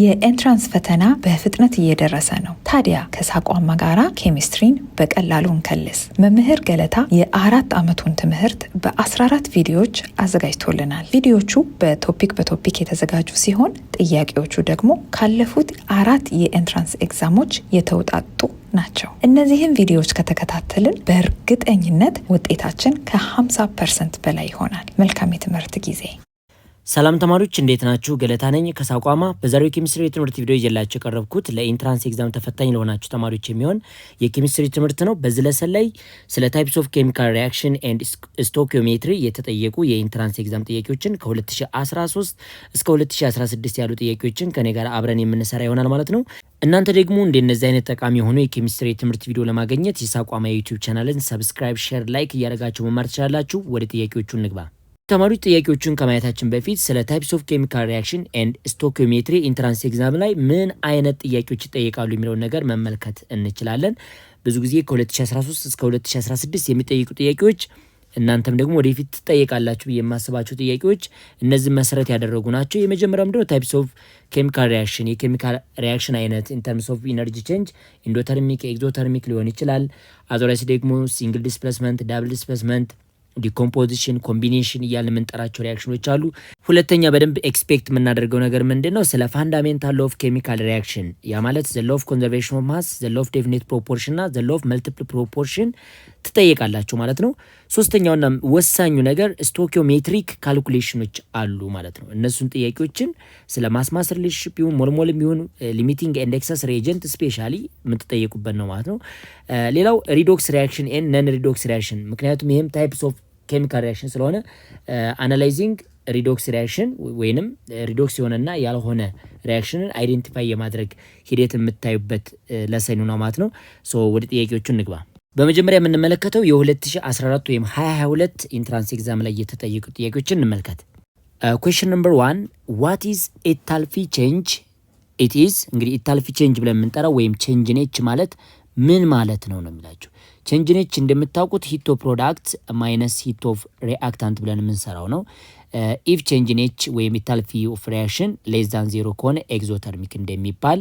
የኤንትራንስ ፈተና በፍጥነት እየደረሰ ነው። ታዲያ ከሳቋማ ጋራ ኬሚስትሪን በቀላሉ እንከልስ። መምህር ገለታ የ4 ዓመቱን ትምህርት በ14 ቪዲዮዎች አዘጋጅቶልናል። ቪዲዮቹ በቶፒክ የተዘጋጁ ሲሆን ጥያቄዎቹ ደግሞ ካለፉት 4 የኤንትራንስ ኤግዛሞች የተውጣጡ ናቸው። እነዚህን ቪዲዮዎች ከተከታተልን በእርግጠኝነት ውጤታችን ከ50% በላይ ይሆናል። መልካም የትምህርት ጊዜ። ሰላም ተማሪዎች እንዴት ናችሁ? ገለታ ነኝ ከሳቋማ። በዛሬው ኬሚስትሪ ትምህርት ቪዲዮ ይዤላችሁ የቀረብኩት ለኢንትራንስ ኤግዛም ተፈታኝ ለሆናችሁ ተማሪዎች የሚሆን የኬሚስትሪ ትምህርት ነው። በዚህ ለሰን ላይ ስለ ታይፕስ ኦፍ ኬሚካል ሪአክሽን ኤንድ ስቶኪዮሜትሪ የተጠየቁ የኢንትራንስ ኤግዛም ጥያቄዎችን ከ2013 እስከ 2016 ያሉ ጥያቄዎችን ከኔ ጋር አብረን የምንሰራ ይሆናል ማለት ነው። እናንተ ደግሞ እንደነዚህ አይነት ጠቃሚ የሆኑ የኬሚስትሪ ትምህርት ቪዲዮ ለማግኘት የሳቋማ የዩቲዩብ ቻናልን ሰብስክራይብ፣ ሼር፣ ላይክ እያደረጋችሁ መማር ትችላላችሁ። ወደ ጥያቄዎቹ እንግባ። ተማሪዎች ጥያቄዎቹን ከማየታችን በፊት ስለ ታይፕስ ኦፍ ኬሚካል ሪአክሽን ኤንድ ስቶኪዮሜትሪ ኢንትራንስ ኤግዛም ላይ ምን አይነት ጥያቄዎች ይጠየቃሉ የሚለውን ነገር መመልከት እንችላለን። ብዙ ጊዜ ከ2013 እስከ 2016 የሚጠይቁ ጥያቄዎች እናንተም ደግሞ ወደፊት ትጠየቃላችሁ የማስባቸው ጥያቄዎች እነዚህ መሰረት ያደረጉ ናቸው። የመጀመሪያው ምንድነው? ታይፕስ ኦፍ ኬሚካል ሪአክሽን፣ የኬሚካል ሪአክሽን አይነት ኢን ተርምስ ኦፍ ኢነርጂ ቼንጅ ኢንዶተርሚክ፣ ኤግዞተርሚክ ሊሆን ይችላል። አዘራሲ ደግሞ ሲንግል ዲስፕሌስመንት፣ ዳብል ዲስፕሌስመንት፣ ዲኮምፖዚሽን፣ ኮምቢኔሽን እያልን የምንጠራቸው ሪአክሽኖች አሉ። ሁለተኛ በደንብ ኤክስፔክት የምናደርገው ነገር ምንድነው? ስለ ፋንዳሜንታል ሎው ኦፍ ኬሚካል ሪአክሽን፣ ያ ማለት ዘ ሎው ኦፍ ኮንዘርቬሽን ኦፍ ማስ፣ ዘ ሎው ኦፍ ዴፊኒት ፕሮፖርሽን እና ዘ ሎው ኦፍ መልቲፕል ፕሮፖርሽን ትጠየቃላችሁ ማለት ነው። ሶስተኛውና ወሳኙ ነገር ስቶኪዮሜትሪክ ካልኩሌሽኖች አሉ ማለት ነው። እነሱን ጥያቄዎችን ስለ ማስ ሪሌሽንሺፕ ይሁን ሞልሞል ይሁን ሊሚቲንግ ኤንድ ኤክሰስ ሪኤጀንት ስፔሻሊ የምትጠየቁበት ነው ማለት ነው። ሌላው ሪዶክስ ሪአክሽን ኤንድ ነን ሪዶክስ ሪአክሽን፣ ምክንያቱም ይሄም ታይፕስ ኦፍ ኬሚካል ሪአክሽን ስለሆነ አናላይዚንግ ሪዶክስ ሪአክሽን ወይንም ሪዶክስ የሆነና ያልሆነ ሪአክሽንን አይዴንቲፋይ የማድረግ ሂደት የምታዩበት ለሰኑ ነው ማለት ነው። ሶ ወደ ጥያቄዎቹ እንግባ። በመጀመሪያ የምንመለከተው የ2014 ወይም 2022 ኢንትራንስ ኤግዛም ላይ የተጠየቁ ጥያቄዎችን እንመልከት። ኩዌስችን ነምበር 1 ዋት ኢዝ ኢታልፊ ቼንጅ? ኢት ኢዝ እንግዲህ ኢታልፊ ቼንጅ ብለን የምንጠራው ወይም ቼንጅ ኔች ማለት ምን ማለት ነው ነው የሚላችሁ። ቼንጅ ኔች እንደምታውቁት ሂት ኦፍ ፕሮዳክት ማይነስ ሂት ኦፍ ሪአክታንት ብለን የምንሰራው ነው። ኢፍ ቼንጅ ኔች ወይም ኢታልፊ ኦፍ ሪአክሽን ሌስ ዛን 0 ከሆነ ኤግዞተርሚክ እንደሚባል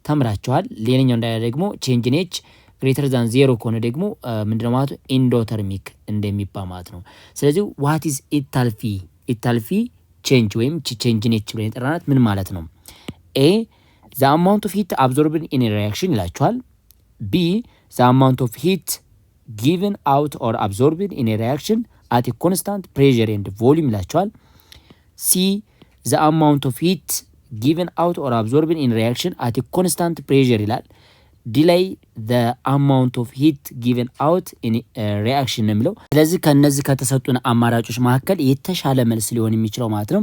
ተምራቸዋል። ሌላኛው እንዳለ ደግሞ ቼንጅ ኔች ግሬተር ዛን 0 ከሆነ ደግሞ ምንድነው ማለት ነው? ኢንዶተርሚክ እንደሚባል ማለት ነው። ስለዚህ ዋት ኢዝ ኢታልፊ? ኢታልፊ ቼንጅ ወይም ቼንጅ ኔች ብለን የጠራናት ምን ማለት ነው? ኤ ዘ አማውንት ኦፍ ሂት አብዞርብድ ኢን ሪአክሽን ይላችኋል። ቢ ዘ አማውንት ኦፍ ሂት ጊቨን አውት ኦር አብዞርብድ ኢን ሪአክሽን አት ኮንስታንት ፕሬዠር ኤንድ ቮሊዩም ይላችኋል። ሲ ዘ አማውንት ኦፍ ሂት ጊቨን አውት ኦር አብዞርብድ ኢን ሪአክሽን አት ኮንስታንት ፕሬዠር ይላል። ዲላይ the amount of heat given out in reaction ነው የሚለው። ስለዚህ ከነዚህ ከተሰጡን አማራጮች መካከል የተሻለ መልስ ሊሆን የሚችለው ማለት ነው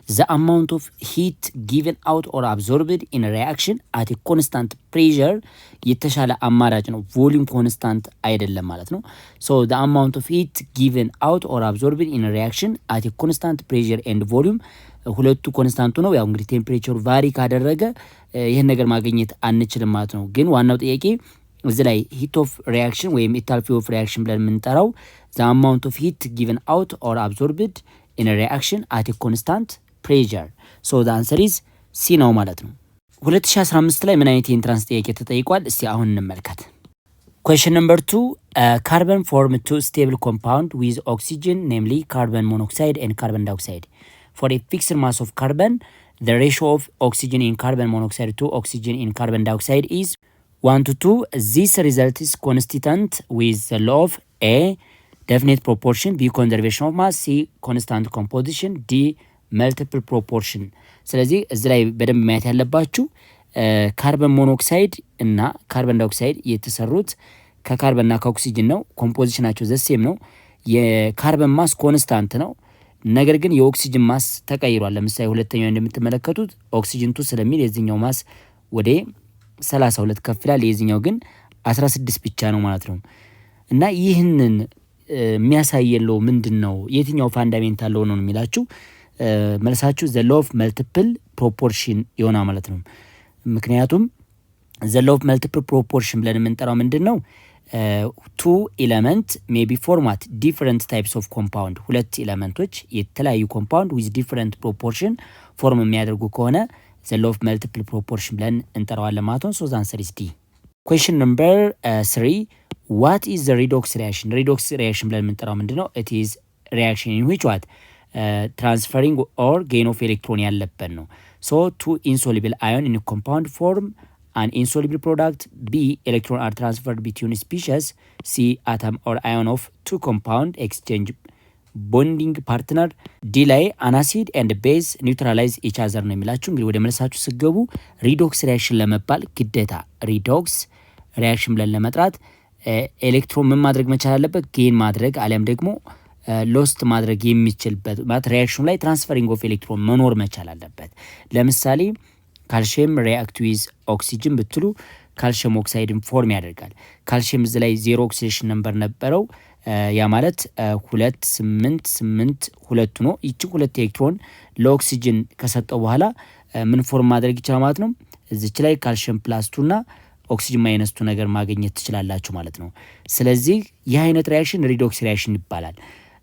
the amount of heat given out or absorbed in reaction at a constant pressure የተሻለ አማራጭ ነው። ቮሊዩም ኮንስታንት አይደለም ማለት ነው። so the amount of heat given out or absorbed in reaction at a constant pressure and volume ሁለቱ ኮንስታንቱ ነው። ያው እንግዲህ ቴምፕሬቸሩ ቫሪ ካደረገ ይሄን ነገር ማግኘት አንችልም ማለት ነው። ግን ዋናው ጥያቄ እዚህ ላይ ሂት ኦፍ ሪአክሽን ወይም ኢታልፊ ኦፍ ሪአክሽን ብለን የምንጠራው the amount of heat given out or absorbed in a reaction at a constant pressure. so the answer is C ነው ማለት ነው። 2015 ላይ ምን አይነት የኢንትራንስ ጥያቄ ተጠይቋል? እስቲ አሁን እንመልከት። question number 2 carbon form two stable compound with oxygen, namely carbon monoxide and carbon dioxide. For a fixed mass of carbon, the ratio of oxygen in carbon monoxide to oxygen in carbon dioxide is 1 to 2. This result is consistent with the law of A, definite proportion, B, conservation of mass, C, constant composition, D, multiple proportion. ስለዚህ እዚህ ላይ በደንብ ማየት ያለባችሁ ካርበን ሞኖክሳይድ እና ካርበን ዳይኦክሳይድ የተሰሩት ከካርበንና ከኦክሲጅን ነው። ኮምፖዚሽናቸው ዘሴም ነው። የካርበን ማስ ኮንስታንት ነው። ነገር ግን የኦክሲጅን ማስ ተቀይሯል። ለምሳሌ ሁለተኛው እንደምትመለከቱት ኦክሲጅን 2 ስለሚል የዚህኛው ማስ ወደ 32 ከፍ ይላል፣ የዚህኛው ግን 16 ብቻ ነው ማለት ነው። እና ይህንን የሚያሳየለው ምንድነው? የትኛው ፋንዳሜንታል ሎው ነው የሚላችሁ መልሳችሁ ዘ ሎው ኦፍ መልቲፕል ፕሮፖርሽን ይሆናል ማለት ነው። ምክንያቱም ዘ ሎው ኦፍ መልቲፕል ፕሮፖርሽን ብለን የምንጠራው ምንድነው? two element may be format different types of compound ሁለት ኤሌመንቶች የተለያዩ compound with different proportion ፎርም የሚያደርጉ ከሆነ ዘ ሎው ኦፍ መልቲፕል ፕሮፖርሽን ብለን እንጠራዋለን ማለት ነው። ሶ ዘ አንሰር ኢዝ ዲ። ኩዌስችን ነምበር 3 ዋት ኢዝ ዘ ሪዶክስ ሪያክሽን? ሪዶክስ ሪያክሽን ብለን የምንጠራው ምንድነው? ኢት ኢዝ ሪያክሽን ኢን ዊች ዋት ትራንስፈሪንግ ኦር ጌን ኦፍ ኤሌክትሮን ያለበት ነው። ሶ ቱ ኢንሶሉብል አዮን ኢን ኮምፓውንድ ፎርም an insoluble product, B electron are transferred between species, C atom or ion of two compound exchange bonding partner, D ላይ an acid and base neutralize each other ነው የሚላችሁ። እንግዲህ ወደ መልሳችሁ ስገቡ ሪዶክስ ሪያክሽን ለመባል ግዴታ ሪዶክስ ሪያክሽን ብለን ለመጥራት ኤሌክትሮን ምን ማድረግ መቻል አለበት? ጌን ማድረግ አሊያም ደግሞ ሎስት ማድረግ የሚችልበት ማለት ሪያክሽኑ ላይ ትራንስፈሪንግ ኦፍ ኤሌክትሮን መኖር መቻል አለበት። ለምሳሌ ካልሽየም ሪአክት ዊዝ ኦክሲጅን ብትሉ ካልሽየም ኦክሳይድን ፎርም ያደርጋል። ካልሽየም እዚህ ላይ 0 ኦክሲዴሽን ነምበር ነበረው። ያ ማለት 2 8 2 ነው። ይቺ 2 ኤሌክትሮን ለኦክሲጅን ከሰጠው በኋላ ምን ፎርም ማድረግ ይችላል ማለት ነው። እዚች ላይ ካልሽየም ፕላስ 2 እና ኦክሲጅን ማይነስ 2 ነገር ማግኘት ትችላላችሁ ማለት ነው። ስለዚህ ይህ አይነት ሪአክሽን ሪዶክስ ሪአክሽን ይባላል።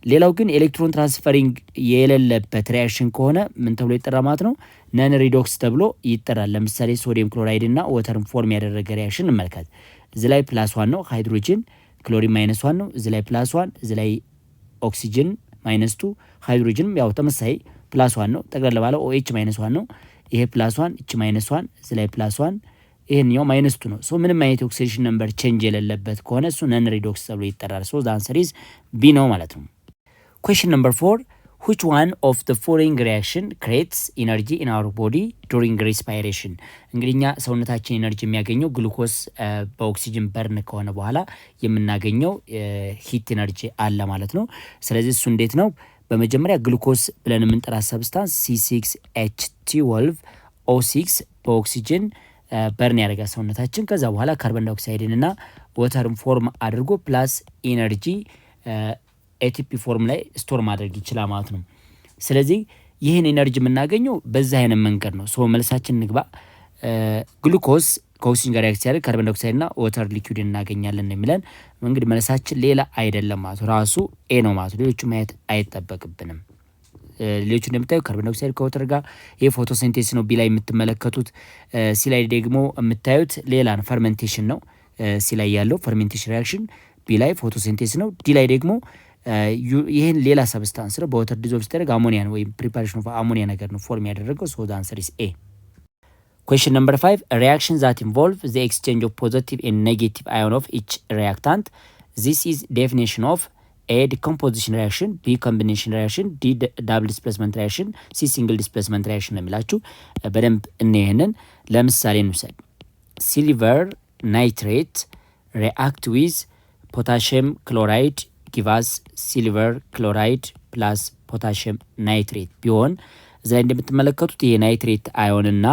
ሌላው ግን ኤሌክትሮን ትራንስፈሪንግ የሌለበት ሪአክሽን ከሆነ ምን ተብሎ ይጠራ ማለት ነው? ነን ሪዶክስ ተብሎ ይጠራል። ለምሳሌ ሶዲየም ክሎራይድ እና ወተርን ፎርም ያደረገ ሪአክሽን እንመልከት። እዚ ላይ ፕላስ 1 ነው ሃይድሮጅን፣ ክሎሪን ማይነስ 1 ነው። እዚ ላይ ፕላስ 1፣ እዚ ላይ ኦክሲጅን ማይነስ 2፣ ሃይድሮጅንም ያው ተመሳሳይ ፕላስ 1 ነው። ጠቅላላ ባለ OH ማይነስ 1 ነው። ይሄ ፕላስ 1፣ እቺ ማይነስ 1፣ እዚ ላይ ፕላስ 1፣ ይሄኛው ማይነስ 2 ነው። ሶ ምንም አይነት ኦክሲዴሽን ነምበር ቼንጅ የሌለበት ከሆነ እሱ ነን ሪዶክስ ተብሎ ይጠራል። ሶ ዘ አንሰር ኢዝ ቢ ነው ማለት ነው። Question number 4. Which one of the following reaction creates energy in our body during respiration? እንግዲህ እኛ ሰውነታችን ኤነርጂ የሚያገኘው ግሉኮስ በኦክሲጅን በርን ከሆነ በኋላ የምናገኘው ሂት ኤነርጂ አለ ማለት ነው። ስለዚህ እሱ እንዴት ነው? በመጀመሪያ ግሉኮስ ብለን የምንጠራ ሰብስታንስ C6H12 O6 በኦክሲጅን በርን ያደርጋል ሰውነታችን። ከዛ በኋላ ካርቦን ዳይኦክሳይድን እና ወተርን ፎርም አድርጎ ፕላስ ኤነርጂ ኤቲፒ ፎርም ላይ ስቶር ማድረግ ይችላል ማለት ነው። ስለዚህ ይህን ኤነርጂ የምናገኘው በዛ አይነት መንገድ ነው። ሶ መልሳችን ንግባ። ግሉኮስ ከኦክሲጅን ጋር ሪአክት ሲያደርግ ካርቦን ዳይኦክሳይድ እና ወተር ሊኩዊድ እናገኛለን ነው የሚለን። እንግዲህ መልሳችን ሌላ አይደለም ማለት ነው፣ ራሱ ኤ ነው ማለት ነው። ሌሎቹ ማየት አይጠበቅብንም። ሌሎቹ እንደምታዩ ካርቦን ዳይኦክሳይድ ከወተር ጋር ይሄ ፎቶሲንቴሲስ ነው። ቢ ላይ የምትመለከቱት ሲ ላይ ደግሞ የምታዩት ሌላ ነው፣ ፈርሜንቴሽን ነው። ሲ ላይ ያለው ፈርሜንቴሽን ሪአክሽን፣ ቢ ላይ ፎቶሲንቴሲስ ነው። ዲ ላይ ደግሞ ይህን ሌላ ሰብስታንስ ነው በወተር ዲዞልቭ ሲደረግ አሞኒያን ወይም ፕሪፓሬሽን ኦፍ አሞኒያ ነገር ነው ፎርም ያደረገው። ሶ ዘ አንሰር ኢዝ ኤ። Question number 5. A reaction that involve the exchange of positive and negative ion of each reactant. This is definition of A decomposition reaction, B combination reaction, D double displacement reaction, C single displacement reaction የሚላችሁ በደንብ እንየንን። ለምሳሌ እንውሰድ። ሲልቨር ናይትሬት react with potassium chloride give us silver chloride plus potassium nitrate ቢሆን እዚህ ላይ እንደምትመለከቱት ይሄ ናይትሬት አዮን እና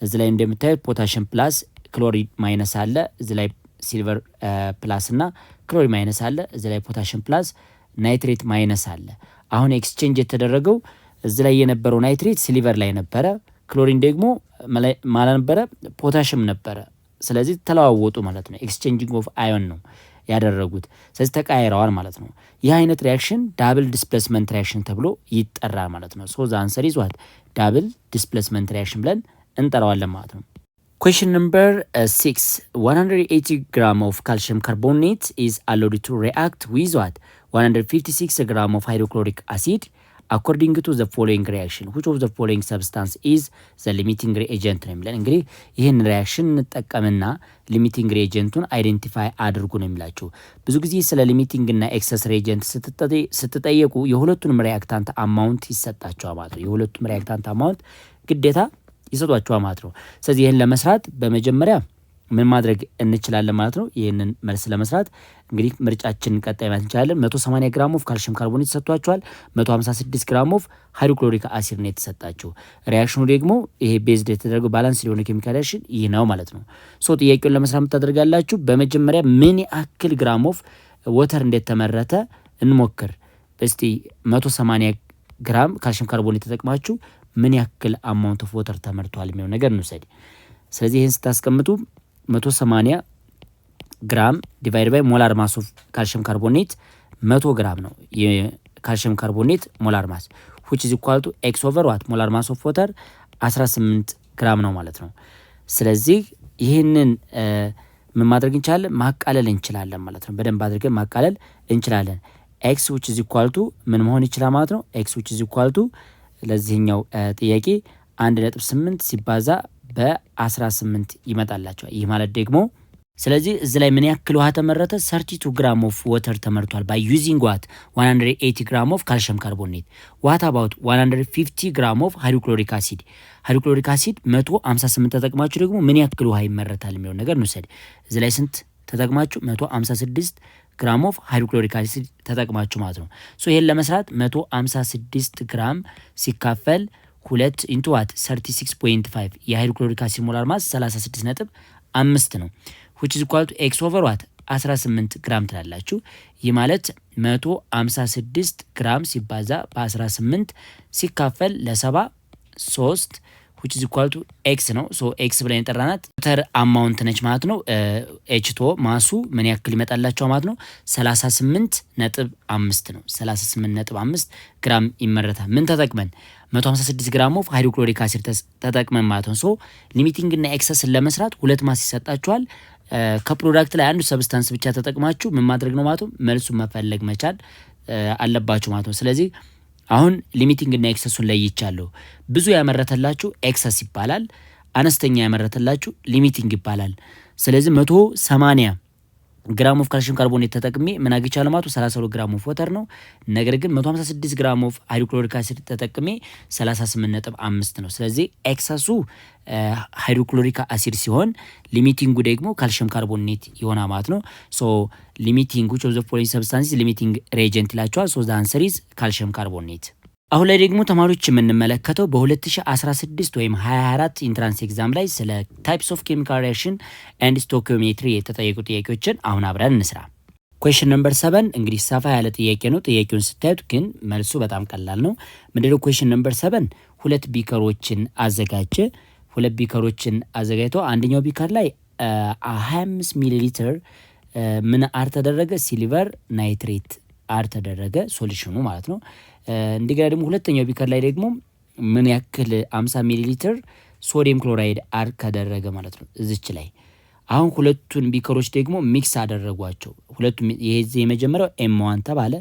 እዚህ ላይ እንደምታዩት ፖታሽየም ፕላስ ክሎሪድ ማይነስ አለ። እዚህ ላይ ሲልቨር ፕላስ እና ክሎሪድ ማይነስ አለ። እዚህ ላይ ፖታሽየም ፕላስ ናይትሬት ማይነስ አለ። አሁን ኤክስቼንጅ የተደረገው እዚህ ላይ የነበረው ናይትሬት ሲልቨር ላይ ነበረ፣ ክሎሪን ደግሞ ማለት ነበረ ፖታሽየም ነበረ። ስለዚህ ተለዋወጡ ማለት ነው። ኤክስቼንጂንግ ኦፍ አዮን ነው ያደረጉት። ስለዚህ ተቃይረዋል ማለት ነው። ይህ አይነት ሪአክሽን ዳብል ዲስፕሌስመንት ሪአክሽን ተብሎ ይጠራል ማለት ነው። ሶ ዘ አንሰር ኢዝ ዋት ዳብል ዲስፕሌስመንት ሪአክሽን ብለን እንጠራዋለን ማለት ነው። Question number 6. 180 gram of calcium carbonate is allowed to react with what? 156 gram of hydrochloric acid according to the following reaction. Which of the following substance is the limiting reagent ነው የሚለን። እንግዲህ ይህን ሪአክሽን እንጠቀምና ሊሚቲንግ ሪኤጀንቱን አይደንቲፋይ አድርጉ ነው የሚላችሁ። ብዙ ጊዜ ስለ ሊሚቲንግ እና ኤክሰስ ሪኤጀንት ስትጠየቁ የሁለቱንም ሪአክታንት አማውንት ይሰጣቸዋል ማለት ነው። የሁለቱም ሪአክታንት አማውንት ግዴታ ይሰጧቸዋል ማለት ነው። ስለዚህ ይህን ለመስራት በመጀመሪያ ምን ማድረግ እንችላለን ማለት ነው። ይህንን መልስ ለመስራት እንግዲህ ምርጫችንን ቀጣይ ማለት እንችላለን። 180 ግራም ኦፍ ካልሽየም ካርቦኔት ተሰጥቷቸዋል። 156 ግራም ኦፍ ሃይድሮክሎሪክ አሲድ ነው የተሰጣቸው። ሪአክሽኑ ደግሞ ይሄ ቤዝድ የተደረገው ባላንስ የሆነ ኬሚካል ሪአክሽን ይህ ነው ማለት ነው። ሶ ጥያቄውን ለመስራት የምታደርጋላችሁ በመጀመሪያ ምን ያክል ግራም ኦፍ ወተር እንደተመረተ እንሞክር። እስቲ 180 ግራም ካልሽየም ካርቦኔት ተጠቅማችሁ ምን ያክል አማውንት ኦፍ ወተር ተመርቷል የሚለው ነገር እንውሰድ። ስለዚህ ይህን ስታስቀምጡ 180 ግራም ዲቫይድ ባይ ሞላር ማስ ኦፍ ካልሽየም ካርቦኔት 100 ግራም ነው የካልሽየም ካርቦኔት ሞላር ማስ which is equal to x over what ሞላር ማስ ኦፍ ወተር 18 ግራም ነው ማለት ነው። ስለዚህ ይህንን ምን ማድረግ እንችላለን? ማቃለል እንችላለን ማለት ነው። በደንብ አድርገን ማቃለል እንችላለን። ኤክስ which is equal to ምን መሆን ይችላል ማለት ነው? ኤክስ which is equal to ለዚህኛው ጥያቄ 1.8 ሲባዛ በ18 ይመጣላቸዋል። ይህ ማለት ደግሞ ስለዚህ እዚህ ላይ ምን ያክል ውሃ ተመረተ? 32 ግራም ኦፍ ወተር ተመርቷል by using what 180 ግራም ኦፍ ካልሽየም ካርቦኔት what about 150 ግራም ኦፍ ሃይድሮክሎሪክ አሲድ ሃይድሮክሎሪክ አሲድ 158 ተጠቅማችሁ ደግሞ ምን ያክል ውሃ ይመረታል የሚለው ነገር እንውሰድ። እዚህ ላይ ስንት ተጠቅማችሁ? 156 ግራም ኦፍ ሃይድሮክሎሪክ አሲድ ተጠቅማችሁ ማለት ነው። ሶ ይሄን ለመስራት 156 ግራም ሲካፈል 2 ኢንቱ ዋት 36.5 የሃይድሮክሎሪክ አሲድ ሞላር ማስ 36.5 ነው which is equal to x over what 18 ግራም ትላላችሁ። ይህ ማለት 156 ግራም ሲባዛ በ18 ሲካፈል ለ73 which is equal to x ነው። ሶ x ብለን የጠራናት ወተር አማውንት ነች ማለት ነው። ኤችቶ ማሱ ምን ያክል ይመጣላቸው ማለት ነው? 38.5 ነው። 38.5 ግራም ይመረታል። ምን ተጠቅመን? 156 ግራም ኦፍ ሃይድሮክሎሪክ አሲድ ተጠቅመን ማለት ነው። ሶ ሊሚቲንግ እና ኤክሰስን ለመስራት ሁለት ማስ ይሰጣችኋል። ከፕሮዳክት ላይ አንዱ ሰብስታንስ ብቻ ተጠቅማችሁ ምን ማድረግ ነው ማለት ነው? መልሱን መፈለግ መቻል አለባችሁ ማለት ነው። ስለዚህ አሁን ሊሚቲንግ እና ኤክሰሱን ለይቻለሁ። ብዙ ያመረተላችሁ ኤክሰስ ይባላል። አነስተኛ ያመረተላችሁ ሊሚቲንግ ይባላል። ስለዚህ 180 ግራም ኦፍ ካልሽየም ካርቦኔት ተጠቅሜ ምን አግኝቻለሁ ማለት 32 ግራም ኦፍ ወተር ነው። ነገር ግን 156 ግራም ኦፍ ሃይድሮክሎሪክ አሲድ ተጠቅሜ 38.5 ነው። ስለዚህ ኤክሰሱ ሃይድሮክሎሪክ አሲድ ሲሆን ሊሚቲንጉ ደግሞ ካልሽየም ካርቦኔት ይሆናል ማለት ነው። ሶ ሊሚቲንግ which of the following substances ሊሚቲንግ ሬጀንት ይላቸዋል። ሶ the answer is ካልሽየም ካርቦኔት። አሁን ላይ ደግሞ ተማሪዎች የምንመለከተው በ2016 ወይም 24 ኢንትራንስ ኤግዛም ላይ ስለ ታይፕስ ኦፍ ኬሚካል ሪአክሽን ኤንድ ስቶኪዮሜትሪ የተጠየቁ ጥያቄዎችን አሁን አብረን እንስራ። ኩዌሽን ነምበር 7 እንግዲህ ሰፋ ያለ ጥያቄ ነው። ጥያቄውን ስታዩት ግን መልሱ በጣም ቀላል ነው። ምንድነው? ኩዌሽን ነምበር 7 ሁለት ቢከሮችን አዘጋጀ። ሁለት ቢከሮችን አዘጋጅቶ አንደኛው ቢከር ላይ 25 ሚሊ ሊትር ምን አር ተደረገ? ሲልቨር ናይትሬት አር ተደረገ፣ ሶሉሽኑ ማለት ነው። እንደገና ደግሞ ሁለተኛው ቢከር ላይ ደግሞ ምን ያክል 50 ሚሊ ሊትር ሶዲየም ክሎራይድ አር ከደረገ ማለት ነው እዚች ላይ። አሁን ሁለቱን ቢከሮች ደግሞ ሚክስ አደረጓቸው። ሁለቱም ይሄ የመጀመሪያው M1 ተባለ፣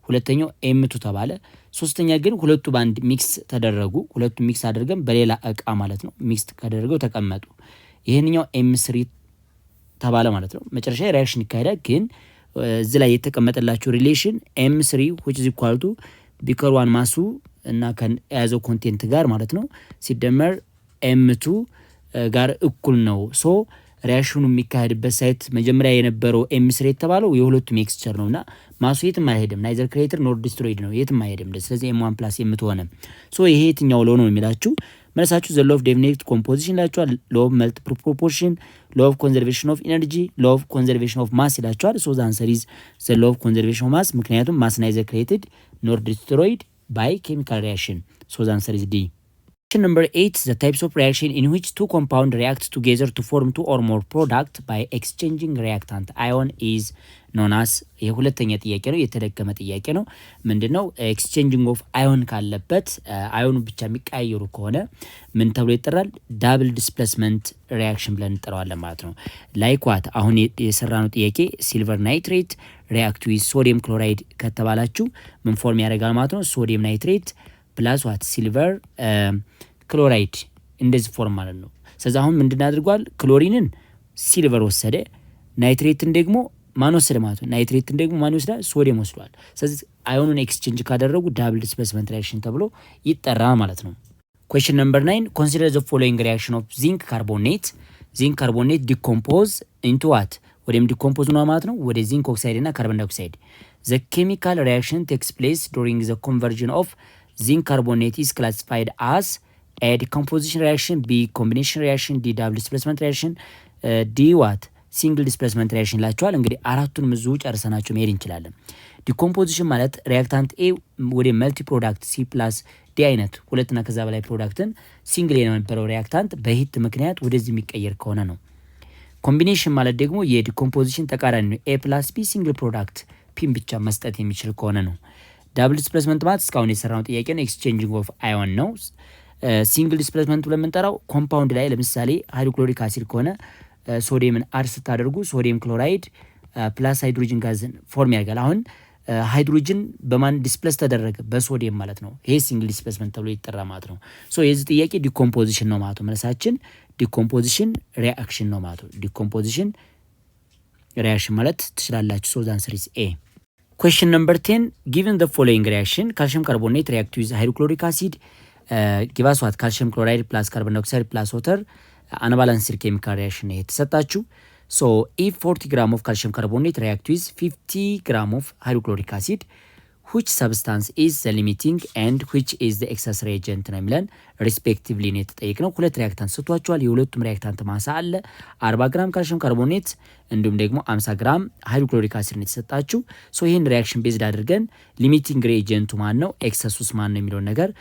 ሁለተኛው M2 ተባለ። ሶስተኛ ግን ሁለቱ ባንድ ሚክስ ተደረጉ። ሁለቱ ሚክስ አድርገን በሌላ እቃ ማለት ነው ሚክስ ካደረገው ተቀመጡ። ይሄንኛው M3 ተባለ ማለት ነው። መጨረሻ ሪአክሽን ይካሄዳል። ግን እዚህ ላይ የተቀመጠላችሁ ሪሌሽን M3 which is equal to ቢከር 1 ማሱ እና ከያዘው ኮንቴንት ጋር ማለት ነው ሲደመር M2 ጋር እኩል ነው። ሶ ሪአክሽኑ የሚካሄድበት ሳይት መጀመሪያ የነበረው M3 የተባለው የሁለቱ ሚክስቸር ነውና ማሱ የትም አይሄድም። ናይዘር ክሬተር ኖር ዲስትሮይድ ነው፣ የትም አይሄድም። ስለዚህ M1 + M2 ሆነ። ሶ ይሄ የትኛው ሎ ነው የሚላችሁ መልሳችሁ ዘ ሎ ኦፍ ዴፊኒት ኮምፖዚሽን ይላችኋል። ሎ ኦፍ መልቲፕል ፕሮፖርሽን፣ ሎ ኦፍ ኮንዘርቬሽን ኦፍ ኢነርጂ፣ ሎ ኦፍ ኮንዘርቬሽን ኦፍ ማስ ይላችኋል። ሶ ዘ አንሰር ኢዝ ዘ ሎ ኦፍ ኮንዘርቬሽን ኦፍ ማስ፣ ምክንያቱም ማስ ናይዘር ክሬትድ ኖር ዲስትሮይድ ባይ ኬሚካል ሪአክሽን። ሶ ዘ አንሰር ኢዝ ዲ። Question number 8, the types of reaction in which two compounds react together to form two or more product by exchanging reactant ion is known as የሁለተኛ ጥያቄ ነው። የተደገመ ጥያቄ ነው። ምንድነው? ኤክስቼንጂንግ ኦፍ አዮን ካለበት አዮኑ ብቻ የሚቀያየሩ ከሆነ ምን ተብሎ ይጠራል? ዳብል ዲስፕሌስመንት ሪአክሽን ብለን እንጠራዋለን ማለት ነው። ላይክ ዋት አሁን የሰራነው ጥያቄ ሲልቨር ናይትሬት ሪአክት ዊዝ ሶዲየም ክሎራይድ ከተባላችሁ ምን ፎርም ያደርጋል ማለት ነው? ሶዲየም ናይትሬት ፕላስ ዋት ሲልቨር ክሎራይድ እንደዚህ ፎርም ማለት ነው። ስለዚህ አሁን ምንድን አድርጓል? ክሎሪንን ሲልቨር ወሰደ፣ ናይትሬትን ደግሞ ማን ወሰደ ማለት ነው? ናይትሬትን ደግሞ ማን ወስዳል? ሶዲየም ወስዷል። ስለዚህ አዮኑን ኤክስቼንጅ ካደረጉ ዳብል ዲስፕሌስመንት ሪአክሽን ተብሎ ይጠራል ማለት ነው። ኩዌሽን ነምበር 9 ኮንሲደር ዘ ፎሎዊንግ ሪአክሽን ኦፍ ዚንክ ካርቦኔት። ዚንክ ካርቦኔት ዲኮምፖዝ ኢንቱ ዋት ወደም ዲኮምፖዝ ነው ማለት ነው ወደ ዚንክ ኦክሳይድ እና ካርቦን ዳይኦክሳይድ። ዘ ኬሚካል ሪአክሽን ቴክስ ፕሌስ ዱሪንግ ዘ ኮንቨርዥን ኦፍ ዚንክ ካርቦኔት is classified as A decomposition reaction, B combination reaction, D double displacement reaction, D what single displacement reaction ላችኋል። እንግዲህ አራቱንም እዚሁ ጨርሰናቸው መሄድ እንችላለን። ዲኮምፖዚሽን ማለት ሪአክታንት ኤ ወደ መልቲ ፕሮዳክት C + D አይነት ሁለትና ከዛ በላይ ፕሮዳክትን ሲንግል የነበረው ሪአክታንት በሂት ምክንያት ወደዚህ የሚቀየር ከሆነ ነው። ኮምቢኔሽን ማለት ደግሞ የዲኮምፖዚሽን ተቃራኒ ነው። A + B ሲንግል ፕሮዳክት ፒን ብቻ መስጠት የሚችል ከሆነ ነው። ዳብል ዲስፕሌስመንት ማለት እስካሁን የሰራነው ጥያቄ ነው። ኤክስቼንጂንግ ኦፍ አዮን ነው። ሲንግል ዲስፕሌስመንት ብለን የምንጠራው ኮምፓውንድ ላይ ለምሳሌ ሃይድሮክሎሪክ አሲድ ከሆነ ሶዲየምን አድ ስታደርጉ ሶዲየም ክሎራይድ ፕላስ ሃይድሮጅን ጋዝን ፎርም ያደርጋል። አሁን ሃይድሮጅን በማን ዲስፕሌስ ተደረገ? በሶዲየም ማለት ነው። ይሄ ሲንግል ዲስፕሌስመንት ተብሎ ይጠራ ማለት ነው። ሶ የዚህ ጥያቄ ዲኮምፖዚሽን ነው ማለት ነው። መልሳችን ዲኮምፖዚሽን ሪአክሽን ነው ማለት ነው። ዲኮምፖዚሽን ሪአክሽን ማለት ትችላላችሁ። ሶ ዘ አንሰር ኢዝ ኤ። Question number 10, given the following reaction, calcium carbonate react with hydrochloric acid, give us what? Calcium chloride plus carbon dioxide plus water, unbalanced chemical reaction ነው የተሰጣችሁ። So if 40 gram of calcium carbonate react with 50 gram of hydrochloric acid, which substance is the limiting and which is the excess reagent ነው የሚለን ሪስፔክቲቭሊ ነው የተጠየቅነው። ሁለት ሪያክታንት ሰጥቷቸዋል። የሁለቱም ሪያክታንት ማሳ አለ 40 ግራም ካልሽየም ካርቦኔት እንዲሁም ደግሞ 50 ግራም ሃይድሮክሎሪክ አሲድ ነው የተሰጣችሁ። ሶ ይሄን ሪያክሽን ቤዝድ አድርገን ሊሚቲንግ ሪኤጀንቱ ማን ነው፣ ኤክሰሱስ ማን ነው የሚለውን ነገር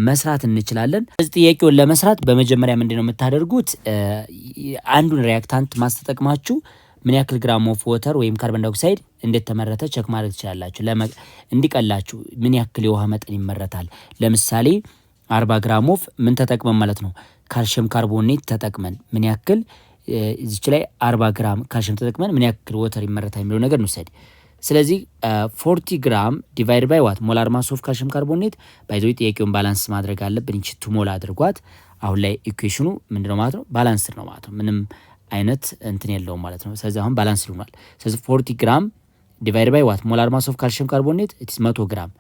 መስራት እንችላለን። እዚህ ጥያቄውን ለመስራት በመጀመሪያ ምንድነው የምታደርጉት? አንዱን ሪያክታንት ማስተጠቅማችሁ ምን ያክል ግራም ኦፍ ወተር ወይም ካርቦን ዳይኦክሳይድ እንዴት ተመረተ ቸክ ማድረግ ትችላላችሁ። እንዲቀላችሁ ምን ያክል የውሃ መጠን ይመረታል። ለምሳሌ 40 ግራም ኦፍ ምን ተጠቅመን ማለት ነው ካልሽየም ካርቦኔት ተጠቅመን ምን ያክል እዚች ላይ 40 ግራም ካልሽየም ተጠቅመን ምን ያክል ወተር ይመረታል የሚለው ነገር እንውሰድ። ስለዚህ 40 ግራም ዲቫይድ ባይ ዋት ሞላር ማስ ኦፍ ካልሽየም ካርቦኔት ባይዘው ጥያቄውን ባላንስ ማድረግ አለብን። እንቺ ሞላ አድርጓት። አሁን ላይ ኢኩዌሽኑ ምንድነው ማለት ነው ባላንስ ነው ማለት ነው። ምንም አይነት እንትን የለውም ማለት ነው። ስለዚህ አሁን ባላንስ ይሆናል። ስለዚህ 40 ግራም ዲቫይድ ባይ ዋት ሞላር ማስ ኦፍ ካልሽየም ካርቦኔት ኢትስ 100 ግራም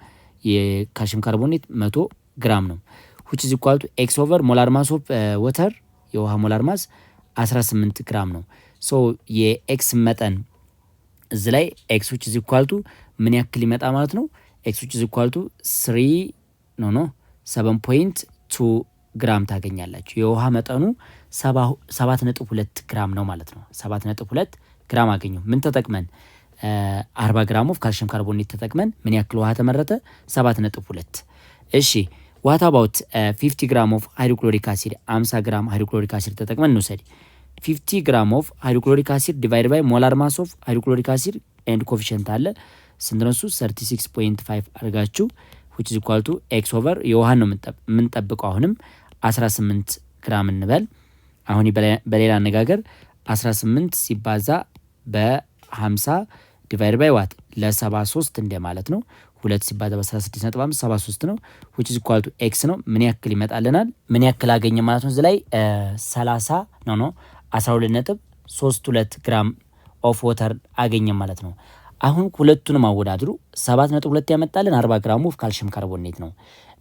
የካልሽየም ካርቦኔት 100 ግራም ነው። which is equal to x over ሞላር ማስ ኦፍ ወተር የውሃ ሞላር ማስ 18 ግራም ነው። ሶ የኤክስ መጠን እዚህ ላይ x which is equal to ምን ያክል ይመጣ ማለት ነው? x which is equal to 7.2 ግራም ታገኛላችሁ። የውሃ መጠኑ 7.2 ግራም ነው ማለት ነው። 7.2 ግራም አገኙ። ምን ተጠቅመን 40 ግራም ኦፍ ካልሽየም ካርቦኔት ተጠቅመን ምን ያክል ውሃ ተመረተ? 7.2። እሺ what about 50 ግራም ኦፍ ሃይድሮክሎሪክ አሲድ 50 ግራም ሃይድሮክሎሪክ አሲድ ተጠቅመን እንውሰድ። 50 ግራም ኦፍ ሃይድሮክሎሪክ አሲድ ዲቫይድ ባይ ሞላር ማስ ኦፍ ሃይድሮክሎሪክ አሲድ ኤንድ ኮኤፊሺየንት አለ ስንት ነው? 36.5 አድርጋችሁ which is equal to x over የውሃን ነው የምንጠብቀው አሁንም 18 ግራም እንበል። አሁን በሌላ አነጋገር 18 ሲባዛ በ50 ዲቫይድ ባይ ዋት ለ73 እንደ ማለት ነው። 2 ሲባዛ በ16.5 73 ነው which is equal to x ነው። ምን ያክል ይመጣልናል? ምን ያክል አገኘ ማለት ነው? እዚህ ላይ 30 ነው 12.32 ግራም ኦፍ ወተር አገኘ ማለት ነው። አሁን ሁለቱንም አወዳድሩ። 7.2 ያመጣልን 40 ግራም ኦፍ ካልሽየም ካርቦኔት ነው።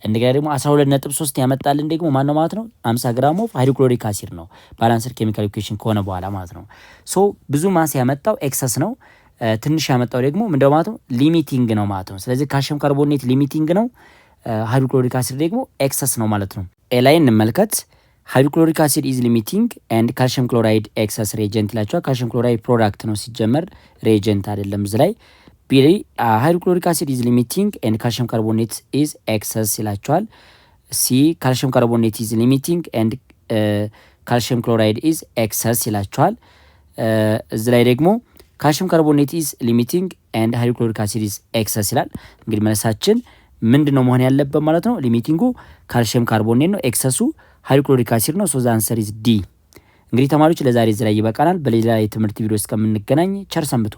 እንደገና ደግሞ 12.3 ያመጣልን ደግሞ ማን ነው ማለት ነው? 50 ግራም ኦፍ ሃይድሮክሎሪክ አሲድ ነው። ባላንስድ ኬሚካል ኢኩዌሽን ከሆነ በኋላ ማለት ነው። ሶ ብዙ ማስ ያመጣው ኤክሰስ ነው። ትንሽ ያመጣው ደግሞ ምንድነው ማለት ነው? ሊሚቲንግ ነው ማለት ነው። ስለዚህ ካልሽየም ካርቦኔት ሊሚቲንግ ነው፣ ሃይድሮክሎሪክ አሲድ ደግሞ ኤክሰስ ነው ማለት ነው። ኤ ላይ እንመልከት። ሃይድሮክሎሪክ አሲድ ኢዝ ሊሚቲንግ ኤንድ ካልሽየም ክሎራይድ ኤክሰስ ሬጀንት ይላቸዋል። ካልሽየም ክሎራይድ ፕሮዳክት ነው ሲጀመር ሬጀንት አይደለም። እዚህ ላይ ቢ ሃይድሮክሎሪክ አሲድ ኢዝ ሊሚቲንግ ኤንድ ካልሽየም ካርቦኔት ኢዝ ኤክሰስ ይላቸዋል። ሲ ካልሽየም ካርቦኔት ኢዝ ሊሚቲንግ ኤንድ ካልሽየም ክሎራይድ ኢዝ ኤክሰስ ይላቸዋል። እዚህ ላይ ደግሞ ካልሽየም ካርቦኔት ኢዝ ሊሚቲንግ ኤንድ ሃይድሮክሎሪክ አሲድ ኢዝ ኤክሰስ ይላል። እንግዲህ መልሳችን ምንድነው መሆን ያለበት ማለት ነው? ሊሚቲንጉ ካልሽየም ካርቦኔት ነው፣ ኤክሰሱ ሃይድሮክሎሪክ አሲድ ነው። ሶ ዘ አንሰር ኢዝ ዲ። እንግዲህ ተማሪዎች ለዛሬ እዚህ ላይ ይበቃናል። በሌላ የትምህርት ቪዲዮ እስከምንገናኝ ቸር ሰንብቱ።